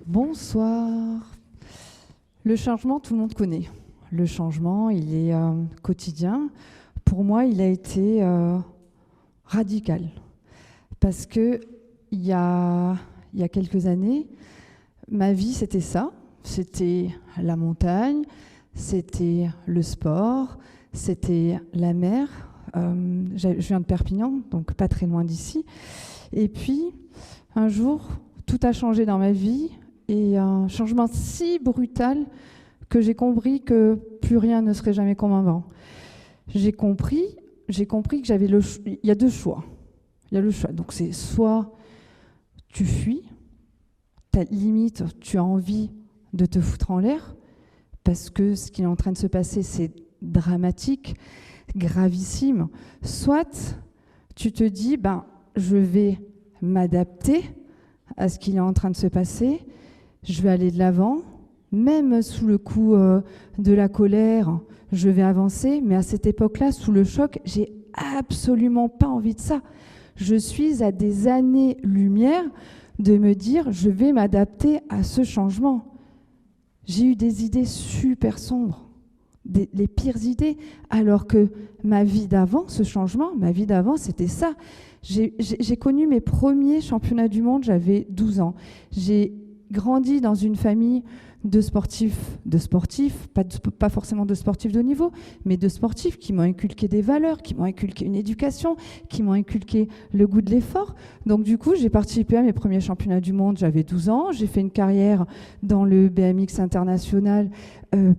Bonsoir. Le changement, tout le monde connaît. Le changement, il est quotidien. Pour moi, il a été radical. Parce que il y a quelques années, ma vie, c'était ça. C'était la montagne, c'était le sport, c'était la mer. Je viens de Perpignan, donc pas très loin d'ici. Et puis, un jour, tout a changé dans ma vie. Et un changement si brutal que j'ai compris que plus rien ne serait jamais comme avant. J'ai compris que j'avais il y a deux choix. Il y a le choix. Donc c'est soit tu fuis, ta limite, tu as envie de te foutre en l'air, parce que ce qui est en train de se passer, c'est dramatique, gravissime. Soit tu te dis, je vais m'adapter à ce qui est en train de se passer, je vais aller de l'avant, même sous le coup de la colère, je vais avancer, mais à cette époque-là, sous le choc, j'ai absolument pas envie de ça. Je suis à des années-lumière de me dire, je vais m'adapter à ce changement. J'ai eu des idées super sombres, les pires idées, alors que ma vie d'avant, ce changement, ma vie d'avant, c'était ça. J'ai connu mes premiers championnats du monde, j'avais 12 ans. J'ai grandi dans une famille de sportifs, pas forcément de sportifs de haut niveau, mais de sportifs qui m'ont inculqué des valeurs, qui m'ont inculqué une éducation, qui m'ont inculqué le goût de l'effort. Donc du coup, j'ai participé à mes premiers championnats du monde, j'avais 12 ans, j'ai fait une carrière dans le BMX international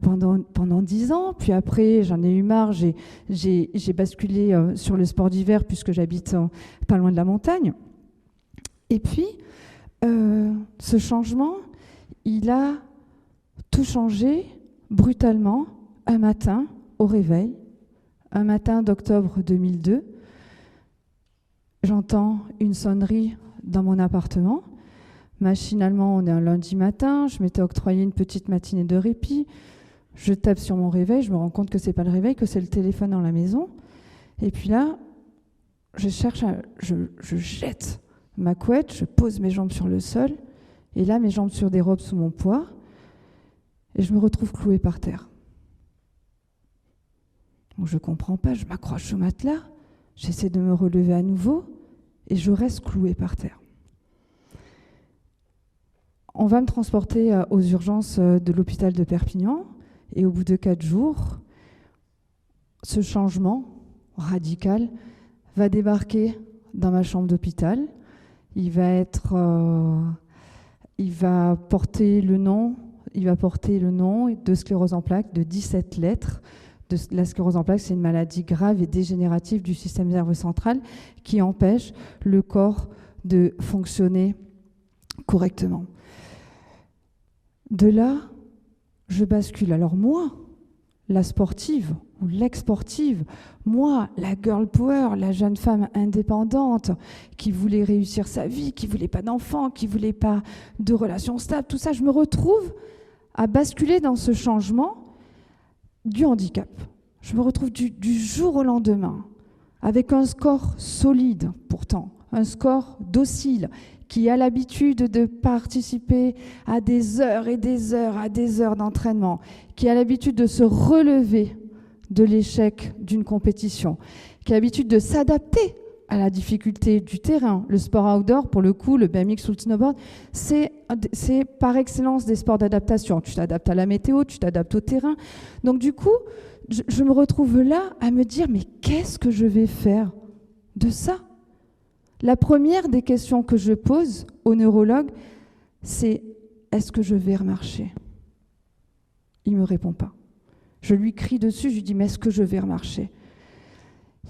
pendant 10 ans, puis après j'en ai eu marre, j'ai basculé sur le sport d'hiver puisque j'habite pas loin de la montagne. Et puis, ce changement, il a tout changé brutalement un matin au réveil, un matin d'octobre 2002. J'entends une sonnerie dans mon appartement. Machinalement, on est un lundi matin, je m'étais octroyé une petite matinée de répit. Je tape sur mon réveil, je me rends compte que c'est pas le réveil, que c'est le téléphone dans la maison. Et puis là, je jette ma couette, je pose mes jambes sur le sol, et là, mes jambes sur des robes sous mon poids, et je me retrouve clouée par terre. Donc, je ne comprends pas, je m'accroche au matelas, j'essaie de me relever à nouveau, et je reste clouée par terre. On va me transporter aux urgences de l'hôpital de Perpignan, et au bout de 4 jours, ce changement radical va débarquer dans ma chambre d'hôpital. Il va porter le nom de sclérose en plaques de 17 lettres. La sclérose en plaques, c'est une maladie grave et dégénérative du système nerveux central qui empêche le corps de fonctionner correctement. De là, je bascule. Alors moi, la sportive ou l'ex-sportive, moi, la girl power, la jeune femme indépendante qui voulait réussir sa vie, qui voulait pas d'enfants, qui voulait pas de relations stables, tout ça, je me retrouve à basculer dans ce changement du handicap. Je me retrouve du jour au lendemain avec un score solide pourtant, un score docile, qui a l'habitude de participer à des heures et des heures d'entraînement, qui a l'habitude de se relever de l'échec d'une compétition, qui a l'habitude de s'adapter à la difficulté du terrain. Le sport outdoor, pour le coup, le BMX ou le snowboard, c'est par excellence des sports d'adaptation. Tu t'adaptes à la météo, tu t'adaptes au terrain. Donc du coup, je me retrouve là à me dire, mais qu'est-ce que je vais faire de ça ? La première des questions que je pose au neurologue, c'est « est-ce que je vais remarcher ?» Il ne me répond pas. Je lui crie dessus, je lui dis « mais est-ce que je vais remarcher ?»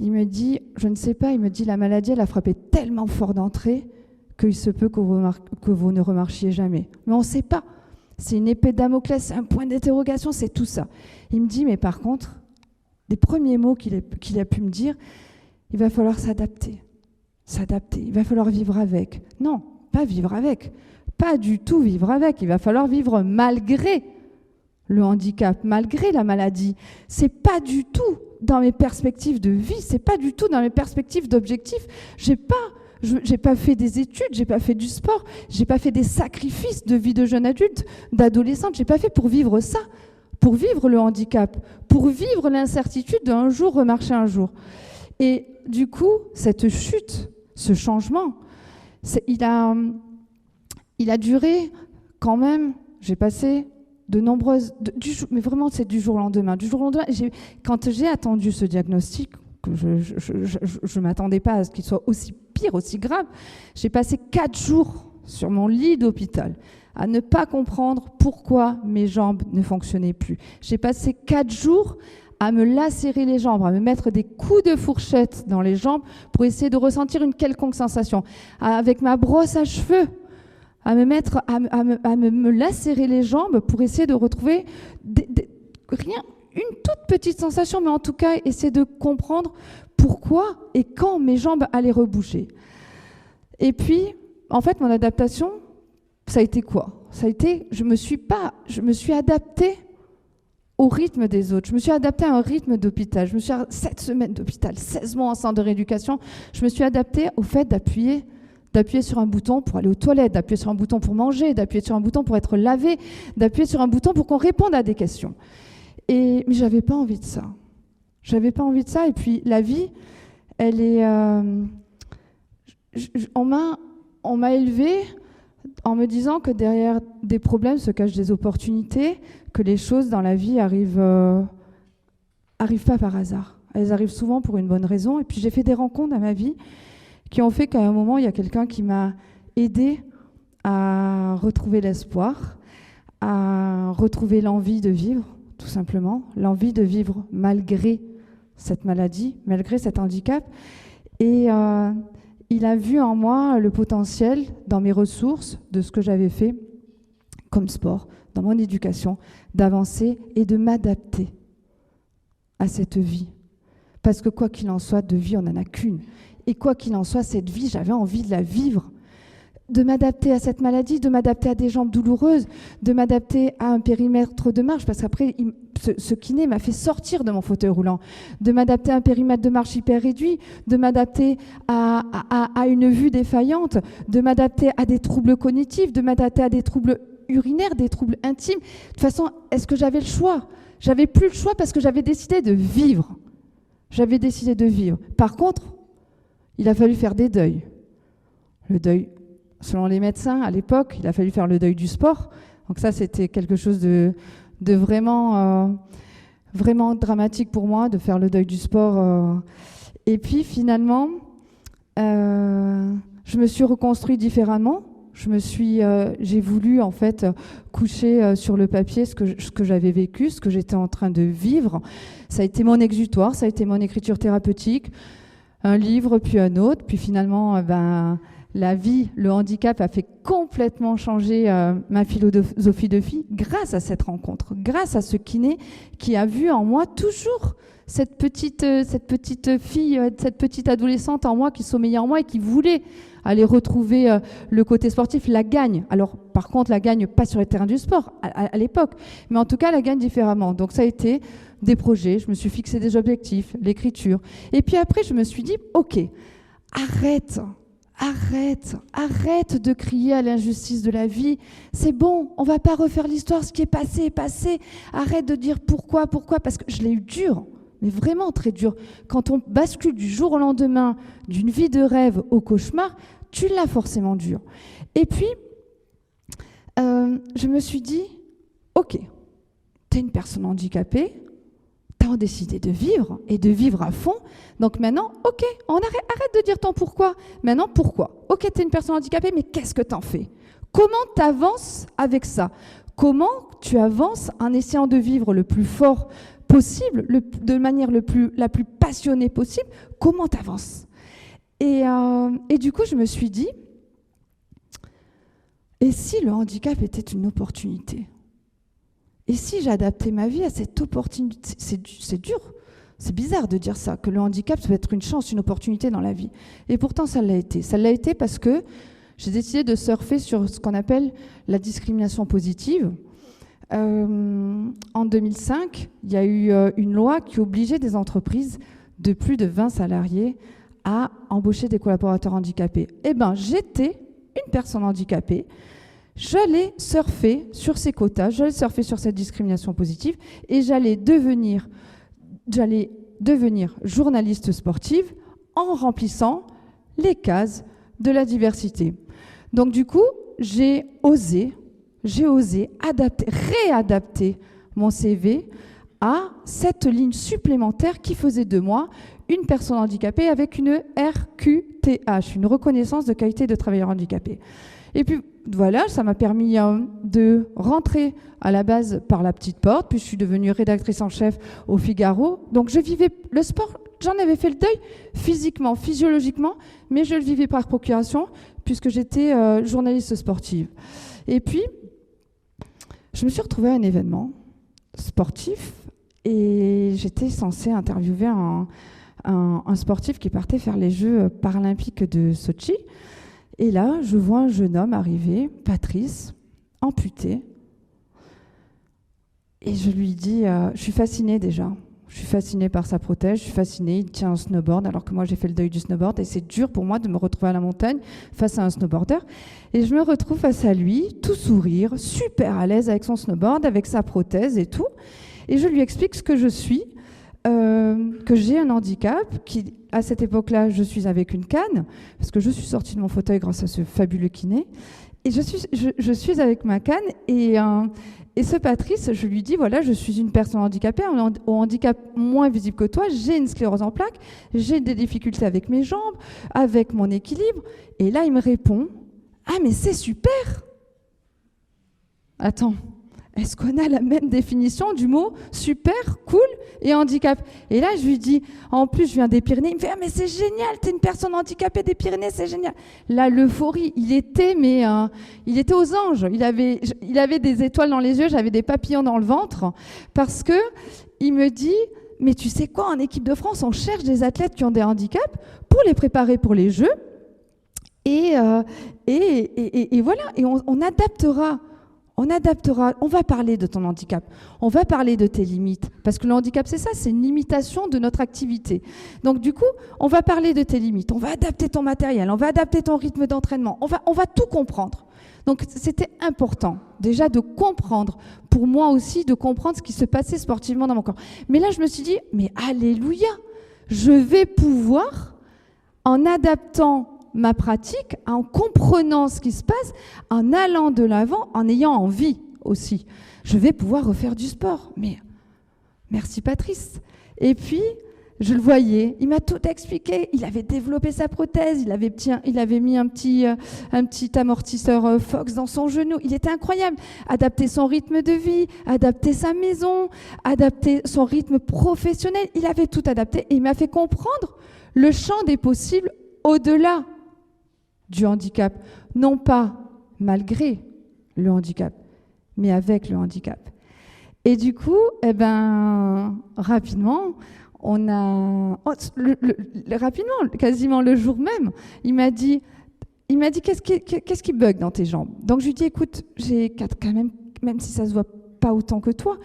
Il me dit « je ne sais pas », il me dit « la maladie, elle a frappé tellement fort d'entrée qu'il se peut que vous ne remarchiez jamais. » Mais on ne sait pas. C'est une épée de Damoclès, c'est un point d'interrogation, c'est tout ça. Il me dit « mais par contre, les premiers mots qu'il a pu me dire, il va falloir s'adapter. Il va falloir vivre avec. » Non, pas vivre avec. Pas du tout vivre avec. Il va falloir vivre malgré le handicap, malgré la maladie. C'est pas du tout dans mes perspectives de vie, c'est pas du tout dans mes perspectives d'objectifs. J'ai pas Je n'ai pas fait des études, je n'ai pas fait du sport, je n'ai pas fait des sacrifices de vie de jeune adulte, d'adolescente. Je n'ai pas fait pour vivre ça, pour vivre le handicap, pour vivre l'incertitude d'un jour remarcher un jour. Et du coup, cette chute, ce changement, il a duré quand même, j'ai passé de nombreuses... mais vraiment, c'est du jour au lendemain. Du jour au lendemain, quand j'ai attendu ce diagnostic, que je ne m'attendais pas à ce qu'il soit aussi pire, aussi grave, j'ai passé 4 jours sur mon lit d'hôpital à ne pas comprendre pourquoi mes jambes ne fonctionnaient plus. J'ai passé 4 jours à me lacérer les jambes, à me mettre des coups de fourchette dans les jambes pour essayer de ressentir une quelconque sensation. Avec ma brosse à cheveux, à me lacérer les jambes pour essayer de retrouver une toute petite sensation, mais en tout cas essayer de comprendre pourquoi et quand mes jambes allaient rebouger. Et puis, en fait, mon adaptation, ça a été quoi? Ça a été, je me suis adaptée au rythme des autres. Je me suis adaptée à un rythme d'hôpital. Je me suis 7 semaines d'hôpital, 16 mois en centre de rééducation. Je me suis adaptée au fait d'appuyer sur un bouton pour aller aux toilettes, d'appuyer sur un bouton pour manger, d'appuyer sur un bouton pour être lavé, d'appuyer sur un bouton pour qu'on réponde à des questions. Mais j'avais pas envie de ça. J'avais pas envie de ça. Et puis la vie, elle est... on m'a élevée en me disant que derrière des problèmes se cachent des opportunités, que les choses dans la vie arrivent pas par hasard. Elles arrivent souvent pour une bonne raison. Et puis j'ai fait des rencontres dans ma vie qui ont fait qu'à un moment, il y a quelqu'un qui m'a aidée à retrouver l'espoir, à retrouver l'envie de vivre, tout simplement, l'envie de vivre malgré cette maladie, malgré cet handicap. Et il a vu en moi le potentiel dans mes ressources, de ce que j'avais fait comme sport, dans mon éducation, d'avancer et de m'adapter à cette vie. Parce que quoi qu'il en soit, de vie, on n'en a qu'une. Et quoi qu'il en soit, cette vie, j'avais envie de la vivre, de m'adapter à cette maladie, de m'adapter à des jambes douloureuses, de m'adapter à un périmètre de marche, parce qu'après, ce kiné m'a fait sortir de mon fauteuil roulant, de m'adapter à un périmètre de marche hyper réduit, de m'adapter à une vue défaillante, de m'adapter à des troubles cognitifs, de m'adapter à des troubles urinaires, des troubles intimes. De toute façon, est-ce que j'avais le choix? J'avais plus le choix parce que j'avais décidé de vivre. J'avais décidé de vivre. Par contre, il a fallu faire des deuils. Le deuil, selon les médecins, à l'époque, il a fallu faire le deuil du sport. Donc ça, c'était quelque chose de vraiment, vraiment dramatique pour moi, de faire le deuil du sport. Et puis, finalement, je me suis reconstruite différemment. J'ai voulu, en fait, coucher sur le papier ce que j'avais vécu, ce que j'étais en train de vivre. Ça a été mon exutoire, ça a été mon écriture thérapeutique. Un livre, puis un autre, puis finalement, la vie, le handicap a fait complètement changer ma philosophie de vie grâce à cette rencontre, grâce à ce kiné qui a vu en moi toujours cette petite fille, cette petite adolescente en moi qui sommeillait en moi et qui voulait aller retrouver le côté sportif, la gagne. Alors, par contre, la gagne pas sur les terrains du sport à l'époque, mais en tout cas, la gagne différemment. Donc, ça a été des projets, je me suis fixé des objectifs, l'écriture. Et puis après, je me suis dit, OK, arrête de crier à l'injustice de la vie. C'est bon, on va pas refaire l'histoire, ce qui est passé est passé. Arrête de dire pourquoi, parce que je l'ai eu dur, mais vraiment très dur. Quand on bascule du jour au lendemain d'une vie de rêve au cauchemar, tu l'as forcément dur. Et puis, je me suis dit, OK, tu es une personne handicapée, tu as décidé de vivre et de vivre à fond. Donc maintenant, OK, arrête de dire ton pourquoi. Maintenant, pourquoi? OK, tu es une personne handicapée, mais qu'est-ce que tu en fais? Comment tu avances avec ça? Comment tu avances en essayant de vivre le plus fort possible, de manière la plus passionnée possible? Comment tu avances? Et du coup, je me suis dit, et si le handicap était une opportunité? Et si j'adaptais ma vie à cette opportunité? C'est dur, c'est bizarre de dire ça, que le handicap peut être une chance, une opportunité dans la vie. Et pourtant, ça l'a été. Ça l'a été parce que j'ai décidé de surfer sur ce qu'on appelle la discrimination positive. En 2005, il y a eu une loi qui obligeait des entreprises de plus de 20 salariés à embaucher des collaborateurs handicapés. Eh bien, j'étais une personne handicapée. J'allais surfer sur ces quotas, j'allais surfer sur cette discrimination positive et j'allais devenir journaliste sportive en remplissant les cases de la diversité. Donc du coup, j'ai osé réadapter mon CV à cette ligne supplémentaire qui faisait de moi une personne handicapée avec une RQTH, une reconnaissance de qualité de travailleur handicapé. Et puis voilà, ça m'a permis de rentrer à la base par la petite porte, puis je suis devenue rédactrice en chef au Figaro. Donc je vivais le sport, j'en avais fait le deuil physiquement, physiologiquement, mais je le vivais par procuration puisque j'étais journaliste sportive. Et puis, je me suis retrouvée à un événement sportif et j'étais censée interviewer un sportif qui partait faire les Jeux paralympiques de Sochi. Et là, je vois un jeune homme arriver, Patrice, amputé. Et je lui dis, je suis fascinée déjà. Je suis fascinée par sa prothèse, je suis fascinée. Il tient un snowboard, alors que moi, j'ai fait le deuil du snowboard. Et c'est dur pour moi de me retrouver à la montagne face à un snowboarder. Et je me retrouve face à lui, tout sourire, super à l'aise avec son snowboard, avec sa prothèse et tout. Et je lui explique ce que je suis, que j'ai un handicap, qui, à cette époque-là, je suis avec une canne, parce que je suis sortie de mon fauteuil grâce à ce fabuleux kiné. Et je suis avec ma canne et ce Patrice, je lui dis, voilà, je suis une personne handicapée, au handicap moins visible que toi, j'ai une sclérose en plaques, j'ai des difficultés avec mes jambes, avec mon équilibre. Et là, il me répond, ah, mais c'est super! Attends, est-ce qu'on a la même définition du mot super, cool et handicap? Et là, je lui dis, en plus, je viens des Pyrénées. Il me fait, ah, mais c'est génial, t'es une personne handicapée des Pyrénées, c'est génial. Là, l'euphorie, il était aux anges. Il avait des étoiles dans les yeux, j'avais des papillons dans le ventre, parce que il me dit, mais tu sais quoi, en équipe de France, on cherche des athlètes qui ont des handicaps pour les préparer pour les Jeux. Et voilà, et on adaptera. On va parler de ton handicap, on va parler de tes limites, parce que le handicap, c'est ça, c'est une limitation de notre activité. Donc du coup, on va parler de tes limites, on va adapter ton matériel, on va adapter ton rythme d'entraînement, on va tout comprendre. Donc c'était important, déjà de comprendre, pour moi aussi, de comprendre ce qui se passait sportivement dans mon corps. Mais là, je me suis dit, mais alléluia, je vais pouvoir, en adaptant ma pratique, en comprenant ce qui se passe, en allant de l'avant, en ayant envie aussi. Je vais pouvoir refaire du sport. Mais merci Patrice. Et puis, je le voyais, il m'a tout expliqué. Il avait développé sa prothèse, il avait mis un petit amortisseur Fox dans son genou. Il était incroyable. Adapter son rythme de vie, adapter sa maison, adapter son rythme professionnel. Il avait tout adapté et il m'a fait comprendre le champ des possibles au-delà du handicap, non pas malgré le handicap, mais avec le handicap. Et du coup, rapidement, quasiment le jour même, il m'a dit qu'est-ce qui bug dans tes jambes? Donc je lui dis, écoute, j'ai quand même si ça se voit pas autant que toi,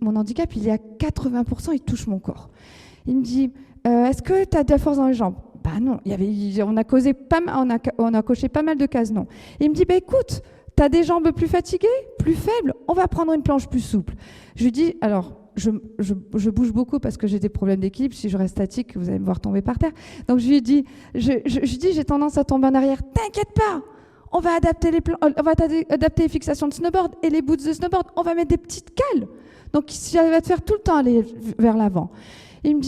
mon handicap, il est à 80%, il touche mon corps. Il me dit, est-ce que tu as de la force dans les jambes? Bah non, on a coché pas mal de cases non. Et il me dit, écoute, tu as des jambes plus fatiguées, plus faibles, on va prendre une planche plus souple. Je lui dis, alors, je bouge beaucoup parce que j'ai des problèmes d'équilibre, si je reste statique, vous allez me voir tomber par terre. Donc je lui dis, j'ai tendance à tomber en arrière, t'inquiète pas, on va adapter les fixations de snowboard et les boots de snowboard, on va mettre des petites cales. Donc ça va te faire tout le temps aller vers l'avant. Je lui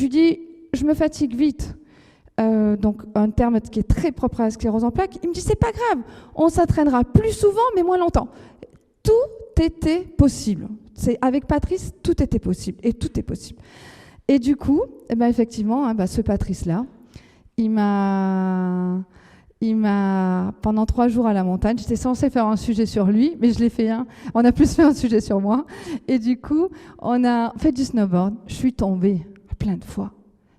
dis, je me fatigue vite. Donc un terme qui est très propre à la sclérose en plaques. Il me dit, c'est pas grave, on s'entraînera plus souvent mais moins longtemps. Tout était possible. Avec Patrice, tout était possible et tout est possible. Et du coup, effectivement, ce Patrice-là, il m'a pendant 3 jours à la montagne, j'étais censée faire un sujet sur lui, mais je l'ai fait on a plus fait un sujet sur moi. Et du coup, on a fait du snowboard. Je suis tombée plein de fois.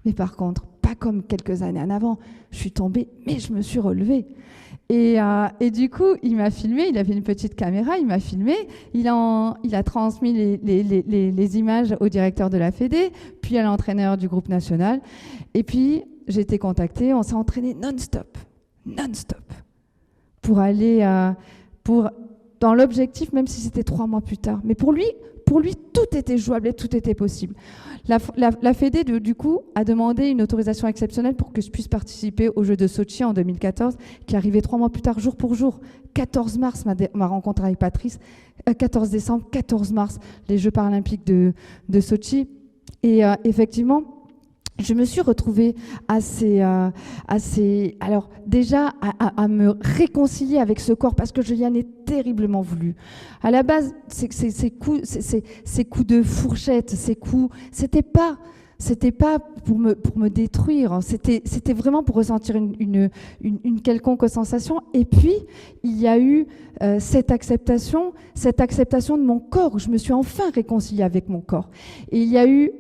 Mais par contre, pas comme quelques années en avant. Je suis tombée, mais je me suis relevée. Et du coup, il m'a filmé, il avait une petite caméra, il m'a filmé, il a transmis les images au directeur de la Fédé, puis à l'entraîneur du groupe national. Et puis, j'ai été contactée, on s'est entraîné non-stop, pour aller dans l'objectif, même si c'était 3 mois plus tard. Mais pour lui, tout était jouable et tout était possible. La Fédé, du coup, a demandé une autorisation exceptionnelle pour que je puisse participer aux Jeux de Sotchi en 2014, qui arrivaient 3 mois plus tard, jour pour jour. 14 mars, ma rencontre avec Patrice. 14 décembre, 14 mars, les Jeux paralympiques de Sotchi. Et effectivement, je me suis retrouvée alors déjà à me réconcilier avec ce corps parce que je l'en ai terriblement voulu. À la base, ces coups de fourchette, ces coups, c'était pas pour me détruire, c'était vraiment pour ressentir une quelconque sensation. Et puis, il y a eu cette acceptation de mon corps. Je me suis enfin réconciliée avec mon corps. Et il y a eu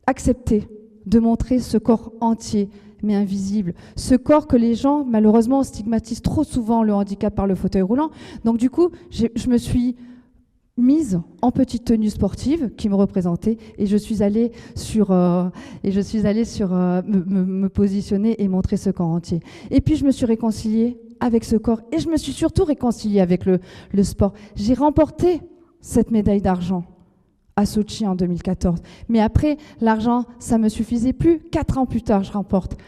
accepter de montrer ce corps entier, mais invisible. Ce corps que les gens, malheureusement, stigmatisent trop souvent le handicap par le fauteuil roulant. Donc du coup, je me suis mise en petite tenue sportive qui me représentait et je suis allée me positionner et montrer ce corps entier. Et puis je me suis réconciliée avec ce corps et je me suis surtout réconciliée avec le sport. J'ai remporté cette médaille d'argent à Sotchi en 2014. Mais après, l'argent, ça ne me suffisait plus. 4 ans plus tard, je remporte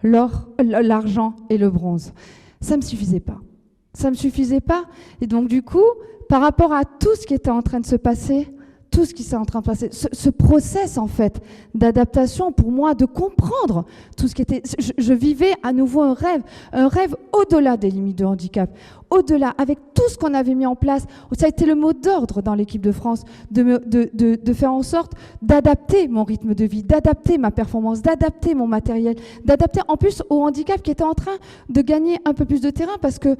l'or, l'argent et le bronze. Ça ne me suffisait pas. Ça ne me suffisait pas. Et donc, du coup, par rapport à tout ce qui était en train de se passer, ce process, en fait, d'adaptation pour moi, de comprendre tout ce qui était... Je vivais à nouveau un rêve au-delà des limites de handicap, au-delà, avec tout ce qu'on avait mis en place. Ça a été le mot d'ordre dans l'équipe de France, de faire en sorte d'adapter mon rythme de vie, d'adapter ma performance, d'adapter mon matériel, d'adapter en plus au handicap qui était en train de gagner un peu plus de terrain parce que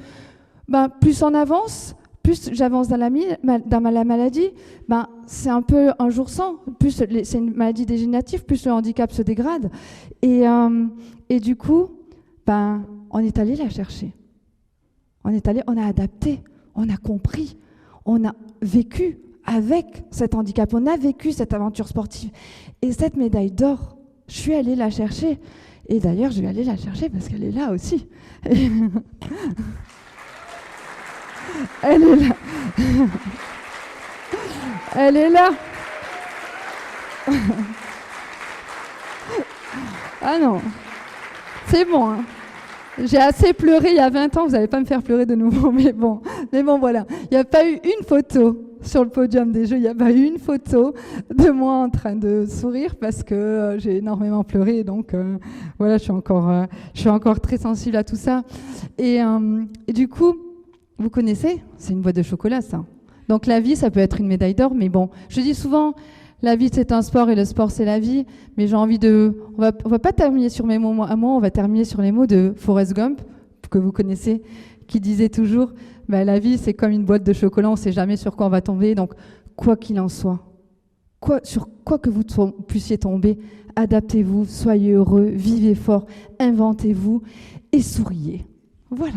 plus on avance, plus j'avance dans la maladie, c'est un peu un jour sans. Plus c'est une maladie dégénérative, plus le handicap se dégrade. Et du coup, on est allé la chercher. On a adapté, on a compris, on a vécu avec cet handicap, on a vécu cette aventure sportive. Et cette médaille d'or, je suis allée la chercher. Et d'ailleurs, je vais aller la chercher parce qu'elle est là aussi. Elle est là. Elle est là. Ah non, c'est bon. Hein. J'ai assez pleuré il y a 20 ans, vous n'allez pas me faire pleurer de nouveau, mais bon voilà. Il n'y a pas eu une photo sur le podium des Jeux, il n'y a pas eu une photo de moi en train de sourire parce que j'ai énormément pleuré, donc voilà, je suis encore très sensible à tout ça. Et du coup, vous connaissez, c'est une boîte de chocolat, ça. Donc la vie, ça peut être une médaille d'or, mais bon, je dis souvent, la vie c'est un sport et le sport c'est la vie, mais j'ai envie on va pas terminer sur mes mots à moi, on va terminer sur les mots de Forrest Gump, que vous connaissez, qui disait toujours, la vie c'est comme une boîte de chocolat, on ne sait jamais sur quoi on va tomber, donc quoi qu'il en soit, sur quoi que vous puissiez tomber, adaptez-vous, soyez heureux, vivez fort, inventez-vous et souriez. Voilà.